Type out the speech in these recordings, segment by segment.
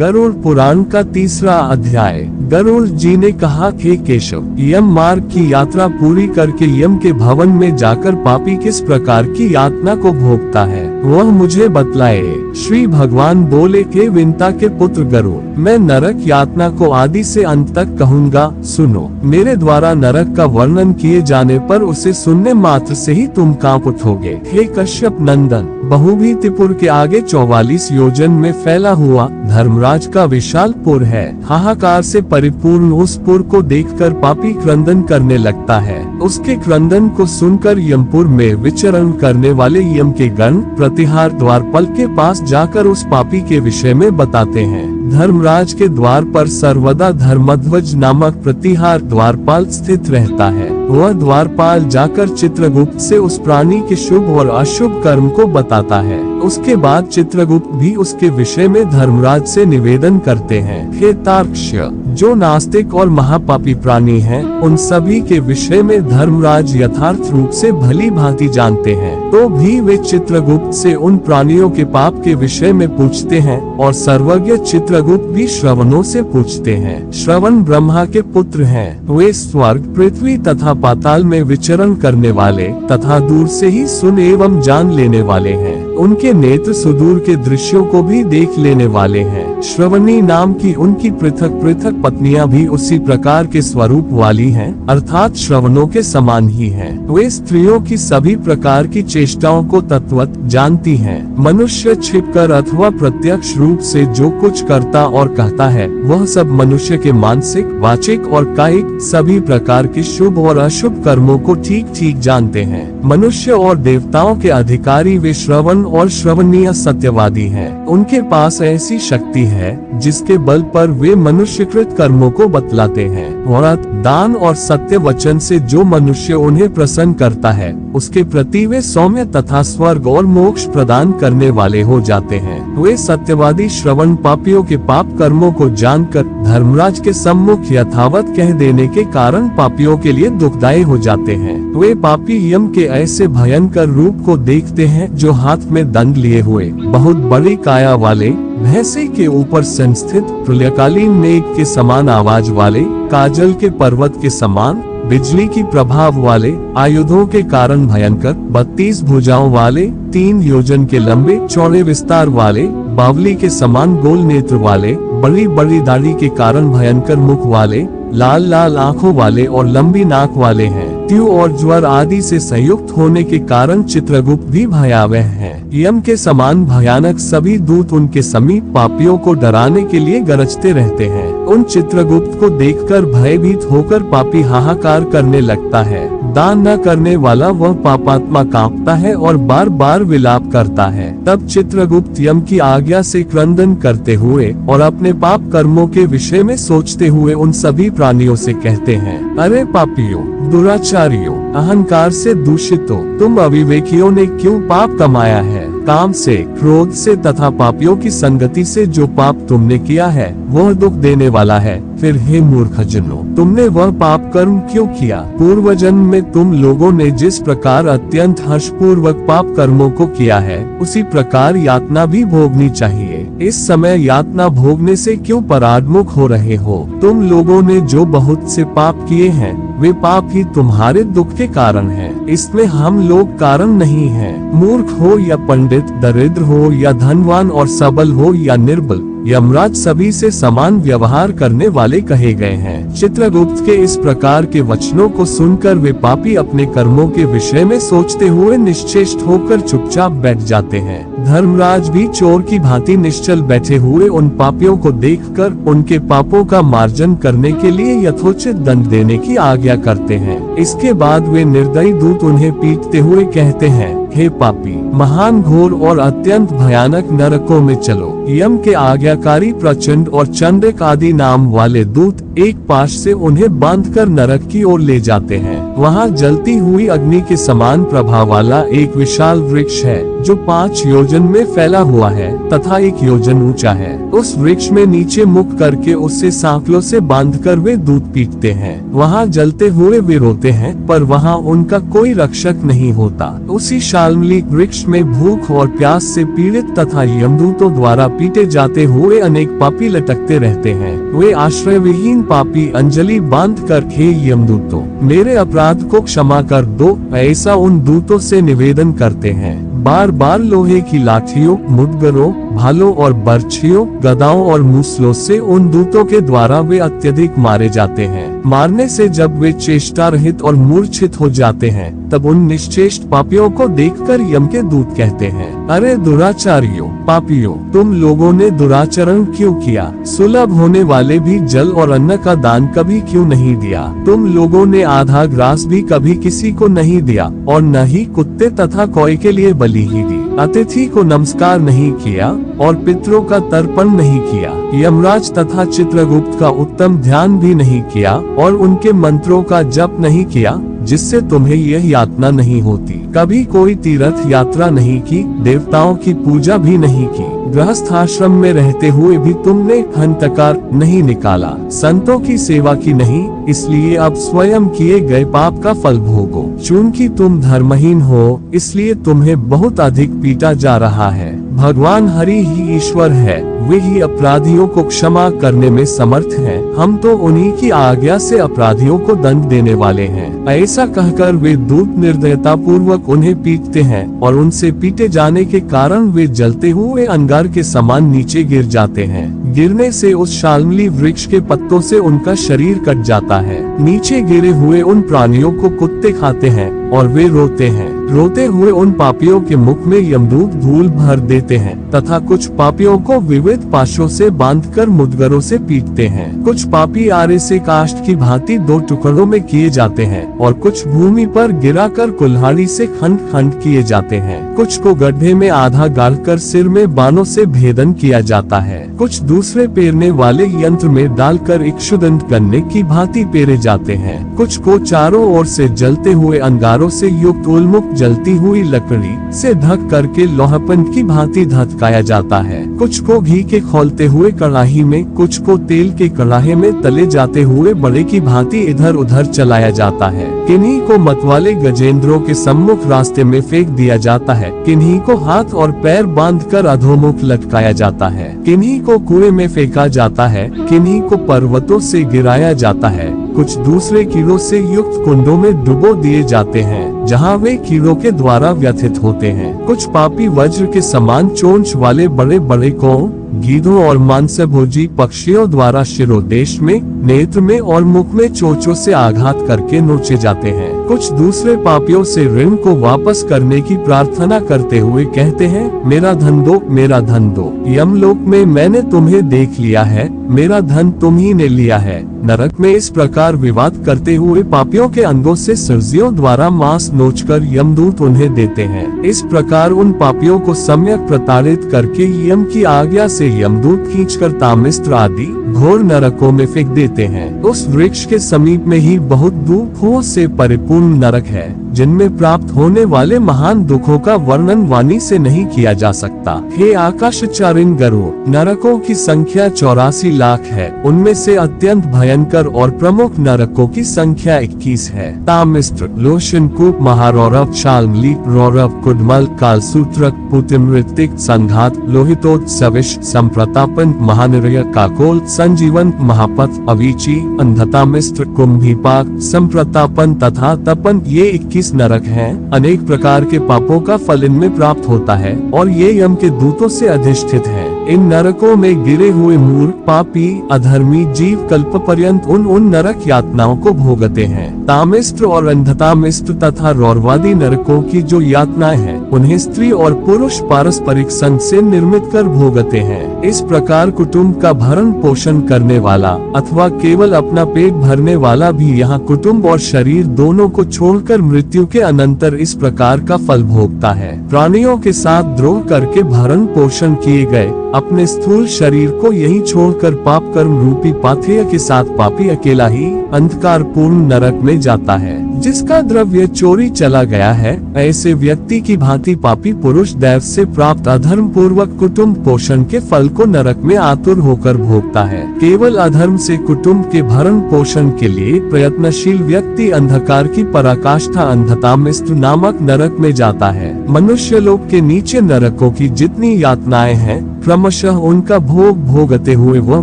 गरुड़ पुराण का 3रा अध्याय। गरुड़ जी ने कहा, हे केशव, यम मार्ग की यात्रा पूरी करके यम के भवन में जाकर पापी किस प्रकार की यातना को भोगता है वह मुझे बतलाए। श्री भगवान बोले, हे विंता के पुत्र गरुड़, मैं नरक यातना को आदि से अंत तक कहूँगा, सुनो। मेरे द्वारा नरक का वर्णन किए जाने पर उसे सुनने मात्र से ही तुम कांप उठोगे। हे कश्यप नंदन, बहुभीतिपुर के आगे 44 योजन में फैला हुआ धर्मराज का विशाल पुर है। हाहाकार से परिपूर्ण उस पुर को देखकर पापी क्रंदन करने लगता है। उसके क्रंदन को सुनकर यमपुर में विचरण करने वाले यम के गण प्रतिहार द्वारपाल के पास जाकर उस पापी के विषय में बताते हैं। धर्मराज के द्वार पर सर्वदा धर्मध्वज नामक प्रतिहार द्वारपाल स्थित रहता है। वह द्वारपाल जाकर चित्रगुप्त से उस प्राणी के शुभ और अशुभ कर्म को बताता है। उसके बाद चित्रगुप्त भी उसके विषय में धर्मराज से निवेदन करते हैं। हे तार्क्ष्य, जो नास्तिक और महापापी प्राणी हैं, उन सभी के विषय में धर्मराज यथार्थ रूप से भली भांति जानते हैं, तो भी वे चित्रगुप्त से उन प्राणियों के पाप के विषय में पूछते हैं और सर्वज्ञ चित्रगुप्त भी श्रवणों से पूछते हैं। श्रवण ब्रह्मा के पुत्र हैं। वे स्वर्ग, पृथ्वी तथा पाताल में विचरण करने वाले तथा दूर से ही सुन एवं जान लेने वाले हैं। उनके नेत्र सुदूर के दृश्यों को भी देख लेने वाले हैं। श्रवणी नाम की उनकी पृथक पृथक पत्नियां भी उसी प्रकार के स्वरूप वाली हैं, अर्थात श्रवणों के समान ही हैं। वे स्त्रियों की सभी प्रकार की चेष्टाओं को तत्वत जानती हैं। मनुष्य छिपकर अथवा प्रत्यक्ष रूप से जो कुछ करता और कहता है, वह सब मनुष्य के मानसिक, वाचिक और कायिक सभी प्रकार के शुभ और अशुभ कर्मों को ठीक ठीक जानते हैं। मनुष्य और देवताओं के अधिकारी वे श्रवण और श्रवणीय सत्यवादी हैं। उनके पास ऐसी शक्ति है जिसके बल पर वे मनुष्यकृत कर्मों को बतलाते हैं। व्रत, दान और सत्य वचन से जो मनुष्य उन्हें प्रसन्न करता है, उसके प्रति वे सौम्य तथा स्वर्ग और मोक्ष प्रदान करने वाले हो जाते हैं। वे सत्यवादी श्रवण पापियों के पाप कर्मों को जानकर धर्मराज के सम्मुख यथावत कह देने के कारण पापियों के लिए दुखदायी हो जाते हैं। वे पापी यम के ऐसे भयंकर रूप को देखते हैं, जो हाथ में दंड लिए हुए, बहुत बड़ी काया वाले, भैंसे के ऊपर संस्थित, प्रलयकालीन मेघ के समान आवाज वाले, काजल के पर्वत के समान, बिजली की प्रभाव वाले, आयुधों के कारण भयंकर, 32 भुजाओं वाले, 3 योजन के लंबे चौड़े विस्तार वाले, बावली के समान गोल नेत्र वाले, बड़ी बड़ी दाढ़ी के कारण भयंकर मुख वाले, लाल लाल आंखों वाले और लंबी नाक वाले हैं। त्यू और ज्वर आदि से संयुक्त होने के कारण चित्रगुप्त भी भयावह हैं। यम के समान भयानक सभी दूत उनके समीप पापियों को डराने के लिए गरजते रहते हैं। उन चित्रगुप्त को देखकर भयभीत होकर पापी हाहाकार करने लगता है। दान न करने वाला वह पापात्मा कांपता है और बार बार विलाप करता है। तब चित्रगुप्त यम की आज्ञा से क्रंदन करते हुए और अपने पाप कर्मों के विषय में सोचते हुए उन सभी प्राणियों से कहते हैं, अरे पापियों, दुराचारियों, अहंकार से दूषितों, तुम अविवेकियों ने क्यों पाप कमाया है? काम से, क्रोध से तथा पापियों की संगति से जो पाप तुमने किया है, वह दुख देने वाला है। फिर हे मूर्खजनों, तुमने वह पाप कर्म क्यों किया? पूर्व जन्म में तुम लोगों ने जिस प्रकार अत्यंत हर्षपूर्वक पाप कर्मों को किया है, उसी प्रकार यातना भी भोगनी चाहिए। इस समय यातना भोगने से क्यों पराडमुख हो रहे हो? तुम लोगों ने जो बहुत से पाप किए हैं, वे पाप ही तुम्हारे दुख के कारण हैं। इसमें हम लोग कारण नहीं हैं। मूर्ख हो या पंडित, दरिद्र हो या धनवान और सबल हो या निर्बल, यमराज सभी से समान व्यवहार करने वाले कहे गए हैं। चित्रगुप्त के इस प्रकार के वचनों को सुनकर वे पापी अपने कर्मों के विषय में सोचते हुए निश्चेष्ट होकर चुपचाप बैठ जाते हैं। धर्मराज भी चोर की भांति निश्चल बैठे हुए उन पापियों को देखकर उनके पापों का मार्जन करने के लिए यथोचित दंड देने की आज्ञा करते हैं। इसके बाद वे निर्दयी दूत उन्हें पीटते हुए कहते हैं, हे पापी, महान घोर और अत्यंत भयानक नरकों में चलो। यम के आज्ञाकारी प्रचंड और चंद्रक आदि नाम वाले दूत एक पाश से उन्हें बांधकर नरक की ओर ले जाते हैं। वहाँ जलती हुई अग्नि के समान प्रभाव वाला एक विशाल वृक्ष है, जो 5 योजन में फैला हुआ है तथा 1 योजन ऊंचा है। उस वृक्ष में नीचे मुख करके उससे सांकलों से बांधकर वे दूध पीते हैं। वहाँ जलते हुए वे रोते हैं, पर वहाँ उनका कोई रक्षक नहीं होता। उसी शाल्मली वृक्ष में भूख और प्यास से पीड़ित तथा यमदूतों द्वारा पीटे जाते हुए अनेक पापी लटकते रहते हैं। वे आश्रय विहीन पापी अंजलि बांध कर, हे यमदूतों, मेरे अपराध को क्षमा कर दो, ऐसा उन दूतों से निवेदन करते हैं। बार बार लोहे की लाठियों, मुदगरों, भालों और बर्छियों, गदाओं और मूसलों से उन दूतों के द्वारा वे अत्यधिक मारे जाते हैं। मारने से जब वे चेष्टा रहित और मूर्छित हो जाते हैं, तब उन निश्चेष्ट पापियों को देखकर यम के दूत कहते हैं, अरे दुराचारियों, पापियों, तुम लोगों ने दुराचरण क्यों किया? सुलभ होने वाले भी जल और अन्न का दान कभी क्यों नहीं दिया? तुम लोगों ने आधा ग्रास भी कभी किसी को नहीं दिया, और न ही कुत्ते तथा कौए के लिए बलि ही दी। अतिथि को नमस्कार नहीं किया और पितरों का तर्पण नहीं किया। यमराज तथा चित्रगुप्त का उत्तम ध्यान भी नहीं किया और उनके मंत्रों का जप नहीं किया, जिससे तुम्हें यह यातना नहीं होती। कभी कोई तीर्थ यात्रा नहीं की, देवताओं की पूजा भी नहीं की। गृहस्थ आश्रम में रहते हुए भी तुमने हंतकार नहीं निकाला, संतों की सेवा की नहीं, इसलिए अब स्वयं किए गए पाप का फल भोगो। चूंकि तुम धर्महीन हो, इसलिए तुम्हें बहुत अधिक पीटा जा रहा है। भगवान हरि ही ईश्वर है, वे ही अपराधियों को क्षमा करने में समर्थ हैं। हम तो उन्हीं की आज्ञा से अपराधियों को दंड देने वाले हैं। ऐसा कहकर वे दूत निर्दयता पूर्वक उन्हें पीटते हैं और उनसे पीटे जाने के कारण वे जलते हुए अंगार के समान नीचे गिर जाते हैं। गिरने से उस शाल्मली वृक्ष के पत्तों से उनका शरीर कट जाता है। नीचे गिरे हुए उन प्राणियों को कुत्ते खाते हैं और वे रोते हैं। रोते हुए उन पापियों के मुख में यमदूत धूल भर देते हैं तथा कुछ पापियों को विविध पाशों से बांधकर मुदगरों से पीटते हैं। कुछ पापी आरे से काष्ठ की भांति 2 टुकड़ों में किए जाते हैं और कुछ भूमि पर गिराकर कुल्हाड़ी से खंड खंड किए जाते हैं। कुछ को गड्ढे में आधा गाड़कर सिर में बाणों से भेदन किया जाता है। कुछ दूसरे पेरने वाले यंत्र में डालकर इक्षुदंत गन्ने की भांति पेरे जाते हैं। कुछ को चारों ओर से जलते हुए अंगारों से युक्त उन्मुख जलती हुई लकड़ी से ढक करके लोहपंड की भांति धधकाया जाता है। कुछ को घी के खौलते हुए कड़ाही में, कुछ को तेल के कड़ाहे में तले जाते हुए बड़े की भांति इधर उधर चलाया जाता है। किन्हीं को मतवाले गजेंद्रों के सम्मुख रास्ते में फेंक दिया जाता है। किन्हीं को हाथ और पैर बांधकर अधोमुख लटकाया जाता है। किन्हीं को कुएं में फेंका जाता है। किन्हीं को पर्वतों से गिराया जाता है। कुछ दूसरे कीड़ों से युक्त कुंडों में डुबो दिए जाते हैं, जहां वे कीड़ों के द्वारा व्यथित होते हैं। कुछ पापी वज्र के समान चोंच वाले बड़े बड़े कौओं, गीधों और मांसभोजी पक्षियों द्वारा शिरोदेश में, नेत्र में और मुख में चोंचों से आघात करके नोचे जाते हैं। कुछ दूसरे पापियों से ऋण को वापस करने की प्रार्थना करते हुए कहते हैं, मेरा धन दो, मेरा धन दो। यमलोक में मैंने तुम्हें देख लिया है, मेरा धन तुम ही ने लिया है। नरक में इस प्रकार विवाद करते हुए पापियों के अंगों से सर्जियों द्वारा मांस नोचकर यमदूत उन्हें देते हैं। इस प्रकार उन पापियों को सम्यक प्रताड़ित करके यम की आज्ञा से यमदूत खींचकर तामिस्त्र आदि घोर नरकों में फेंक देते हैं। उस वृक्ष के समीप में ही बहुत दुखों से परिपूर्ण नरक है, जिनमें प्राप्त होने वाले महान दुखों का वर्णन वाणी से नहीं किया जा सकता। हे आकाशचारिण गरुड़, नरकों की संख्या 84 लाख है। उनमें से अत्यंत भयंकर और प्रमुख नरकों की संख्या 21 है। तामिस्त्र, लोशनकूप, महारौरव, शाल्मली, रौरव, कुडमल, कालसूत्रक, पुतिमृतिक, संघात, लोहितोत्सविश, संप्रतापन, महानिरय, काकोल, संजीवन, महापथ, अवीची, अंधतामिस्त्र, कुंभीपाक, संप्रतापन तथा तपन, ये 21 नरक हैं। अनेक प्रकार के पापों का फल इनमें प्राप्त होता है और ये यम के दूतों से अधिष्ठित है। इन नरकों में गिरे हुए मूर्ख, पापी, अधर्मी जीव कल्प पर्यंत उन नरक यातनाओं को भोगते हैं। तामिस्त्र और अंधतामिस्त्र तथा रौरवादी नरकों की जो यातनाएं हैं, उन्हें स्त्री और पुरुष पारस्परिक संग से निर्मित कर भोगते हैं। इस प्रकार कुटुंब का भरण पोषण करने वाला अथवा केवल अपना पेट भरने वाला भी यहाँ कुटुंब और शरीर दोनों को छोड़कर मृत्यु के अनंतर इस प्रकार का फल भोगता है। प्राणियों के साथ द्रोह करके भरण पोषण किए गए अपने स्थूल शरीर को यहीं छोड़कर पाप कर्म रूपी पाथेय के साथ पापी अकेला ही अंधकार पूर्ण नरक में जाता है। जिसका द्रव्य चोरी चला गया है, ऐसे व्यक्ति की भांति पापी पुरुष दैव से प्राप्त अधर्म पूर्वक कुटुंब पोषण के फल को नरक में आतुर होकर भोगता है। केवल अधर्म से कुटुंब के भरण पोषण के लिए प्रयत्नशील व्यक्ति अंधकार की पराकाष्ठा अंधता मिस्र नामक नरक में जाता है। मनुष्य लोक के नीचे नरकों की जितनी यातनाएं हैं, क्रमशः उनका भोग भोगते हुए वह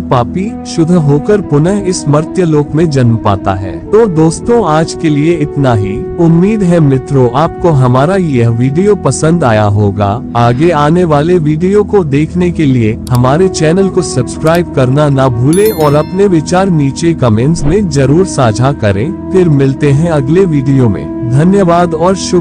पापी शुद्ध होकर पुनः इस मर्त्य लोक में जन्म पाता है। तो दोस्तों, आज के लिए इतना ही। उम्मीद है मित्रों आपको हमारा यह वीडियो पसंद आया होगा। आगे आने वाले वीडियो को देखने के लिए हमारे चैनल को सब्सक्राइब करना ना भूलें और अपने विचार नीचे कमेंट्स में जरूर साझा करें। फिर मिलते हैं अगले वीडियो में। धन्यवाद और शुभ